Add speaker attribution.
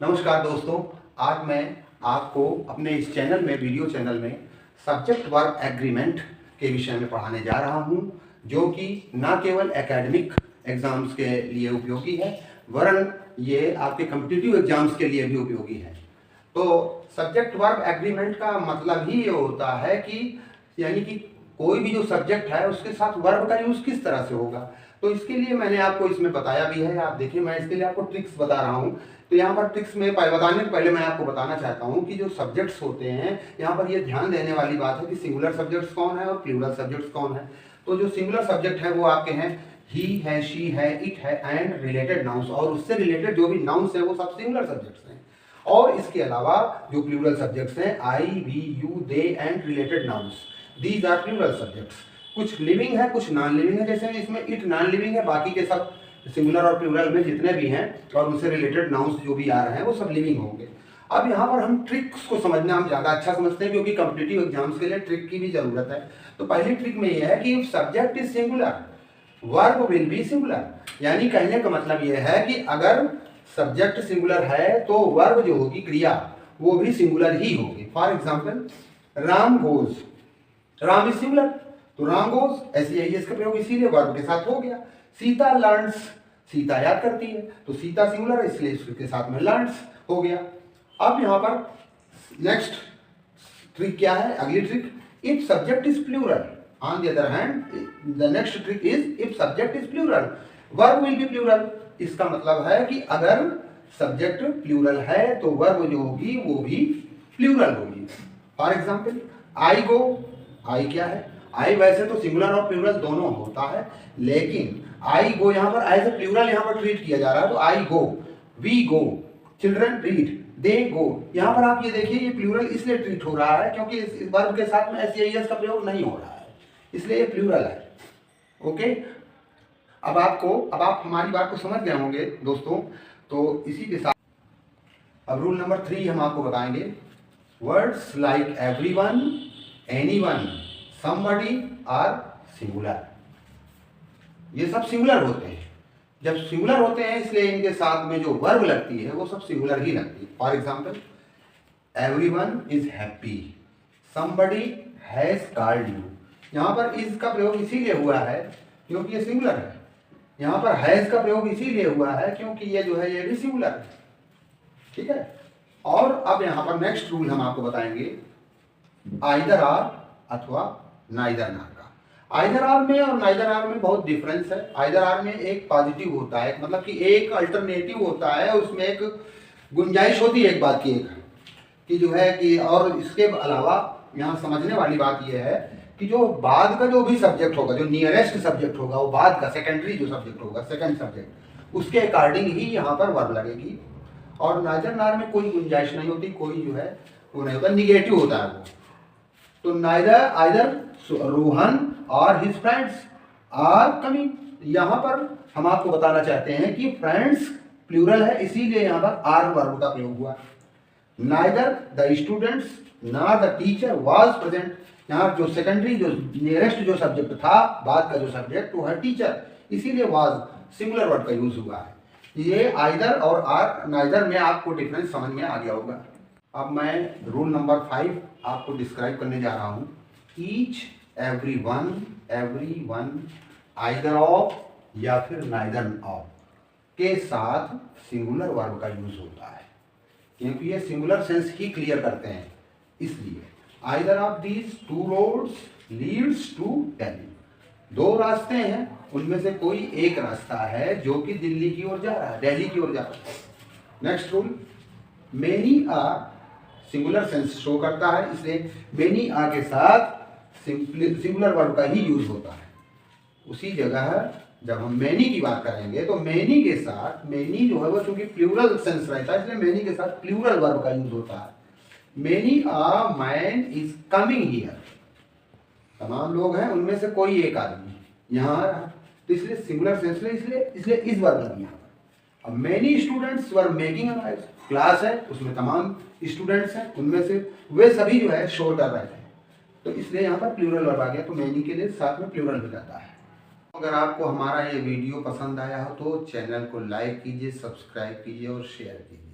Speaker 1: नमस्कार दोस्तों, आज मैं आपको अपने इस चैनल में वीडियो चैनल में सब्जेक्ट वर्ब एग्रीमेंट के विषय में पढ़ाने जा रहा हूं, जो कि न केवल एकेडमिक एग्जाम्स के लिए उपयोगी है वरन ये आपके कॉम्पिटिटिव एग्जाम्स के लिए भी उपयोगी है। तो सब्जेक्ट वर्ब एग्रीमेंट का मतलब ही ये होता है कि यानी कि कोई भी जो सब्जेक्ट है उसके साथ वर्ब का यूज किस तरह से होगा। तो इसके लिए मैंने आपको इसमें बताया भी है। आप देखिए, मैं इसके लिए आपको ट्रिक्स बता रहा हूँ। तो यहाँ पर ट्रिक्स में बताने से पहले मैं आपको बताना चाहता हूँ कि जो सब्जेक्ट्स होते हैं, यहाँ पर ये ध्यान देने वाली बात है कि सिंगुलर सब्जेक्ट्स कौन है और प्लूरल सब्जेक्ट्स कौन है। तो जो सिंगुलर सब्जेक्ट है वो आपके हैं ही है, शी है, इट है एंड रिलेटेड नाउन्स, और उससे रिलेटेड जो भी नाउन्स है वो सब सिंगुलर सब्जेक्ट्स हैं। और इसके अलावा जो प्लूरल सब्जेक्ट्स हैं I, we, you, they and related nouns, these are plural subjects. कुछ लिविंग है, कुछ नॉन लिविंग है। जैसे इसमें इट नॉन लिविंग है, बाकी के सब सिंगुलर और प्लूरल में जितने भी हैं और उनसे रिलेटेड नाउन्स जो भी आ रहे हैं वो सब लिविंग होंगे। अब यहाँ पर हम ट्रिक्स को समझना हम ज़्यादा अच्छा समझते हैं, क्योंकि कॉम्पिटिटिव एग्जाम्स के लिए ट्रिक की भी जरूरत है। तो पहली ट्रिक में यह है कि if subject is singular verb will B singular. यानी कहने का मतलब यह है कि अगर सब्जेक्ट सिंगुलर है तो वर्ब जो होगी, क्रिया, वो भी सिंगुलर ही होगी। For example, Ram goes, Ram is singular, तो राम गोज एस का प्रयोग इसीलिए वर्ब के साथ हो गया। सीता लर्न्स, सीता याद करती है, तो सीता सिंगुलर है इसलिए इसके साथ में लर्न्स हो गया। अब यहाँ पर नेक्स्ट ट्रिक क्या है, अगली trick, if subject is plural on the other hand, the next trick is if subject is plural verb will be plural. इसका मतलब है कि अगर सब्जेक्ट प्लूरल है तो वर्ब जो होगी वो भी प्लूरल होगी। फॉर एग्जाम्पल, आई गो, आई क्या है, आई वैसे तो सिंगुलर और प्लूरल दोनों होता है, लेकिन आई गो यहाँ पर एज ए प्लूरल यहाँ पर ट्रीट किया जा रहा है। तो आई गो, वी गो, चिल्ड्रन रीड, दे गो। यहाँ पर आप ये देखिए, ये प्लूरल इसलिए ट्रीट हो रहा है क्योंकि इस वर्ब के साथ में एस का प्रयोग नहीं हो रहा है, इसलिए ये प्लूरल है। ओके, अब आप हमारी बात को समझ गए होंगे दोस्तों। तो इसी के साथ अब रूल नंबर 3 हम आपको बताएंगे। Words like everyone, anyone, somebody are singular. ये सब सिंगुलर होते हैं। जब सिंगुलर होते हैं इसलिए इनके साथ में जो वर्ब लगती है वो सब सिंगुलर ही लगती है। For example, everyone is happy, somebody has called you. यहाँ पर इज का प्रयोग इसीलिए हुआ है क्योंकि ये सिंगुलर है। यहाँ पर हैज का प्रयोग इसीलिए हुआ है क्योंकि ये जो है ये भी सिंगुलर है। ठीक है। और अब यहाँ पर नेक्स्ट रूल हम आपको बताएंगे, आइदर आर अथवा नाइदर नार का। आइदर आर में और नाइदर आर में बहुत डिफरेंस है। आइदर आर में एक पॉजिटिव होता है, मतलब कि एक अल्टरनेटिव होता है, उसमें एक गुंजाइश होती है एक बात की, एक कि जो है कि, और इसके अलावा यहाँ समझने वाली बात यह है कि जो बाद का जो भी सब्जेक्ट होगा, जो नियरेस्ट सब्जेक्ट होगा, वो बाद का सेकेंडरी जो सब्जेक्ट होगा, सेकेंड सब्जेक्ट, उसके अकॉर्डिंग ही यहाँ पर वर्ब लगेगी। और नाइदर नार में कोई गुंजाइश नहीं होती, कोई जो है वो नहीं होता, निगेटिव होता है वो। तो नाइदर, आइदर रोहन और हिज फ्रेंड्स आर कमिंग। यहाँ पर हम आपको बताना चाहते हैं कि फ्रेंड्स प्लूरल है, इसीलिए यहाँ पर आर वर्ब का प्रयोग हुआ। नाइदर द स्टूडेंट्स ना द टीचर वाज प्रेजेंट। यहाँ जो सेकेंडरी जो नियरेस्ट जो सब्जेक्ट था, बाद का जो सब्जेक्ट वो है टीचर, इसीलिए वाज सिंगुलर वर्ड का यूज हुआ है। ये आइदर और आर नाइदर में आपको डिफरेंस समझ में आ गया होगा। अब मैं रूल नंबर 5 आपको डिस्क्राइब करने जा रहा हूँ। Each, every one, either of या फिर नाइदर ऑफ के साथ सिंगुलर वर्ब का यूज होता है, क्योंकि ये सिंगुलर सेंस ही क्लियर करते हैं। इसलिए either of these two roads leads to Delhi. 2 रास्ते हैं, उनमें से कोई एक रास्ता है जो कि दिल्ली की ओर जा रहा है, दिल्ली की ओर जा रहा है। Next rule, many are singular sense show करता है, इसलिए मेनी आ के साथ सिंगुलर वर्ब का ही यूज होता है। उसी जगह जब हम मेनी की बात करेंगे तो मेनी के साथ, मेनी जो है वो चूंकि प्लूरल सेंस रहता है, इसलिए मेनी के साथ प्लूरल वर्ब का यूज होता है। Many uh man is coming here, तमाम लोग हैं, उनमें से कोई एक आदमी यहाँ आ रहा है, तो इसलिए सिंगुलर सेंस, इसलिए इस वर्ब लगी यहाँ पर। अब many students were making a noise, class है उसमें तमाम स्टूडेंट्स हैं, उनमें से वे सभी जो है शोर कर रहे थे, तो इसलिए यहाँ पर प्लूरल वर्ब आ गया, तो मेनी के लिए साथ में प्लूरल हो जाता है। अगर आपको हमारा ये वीडियो पसंद आया हो तो चैनल को लाइक कीजिए, सब्सक्राइब कीजिए और शेयर कीजिए।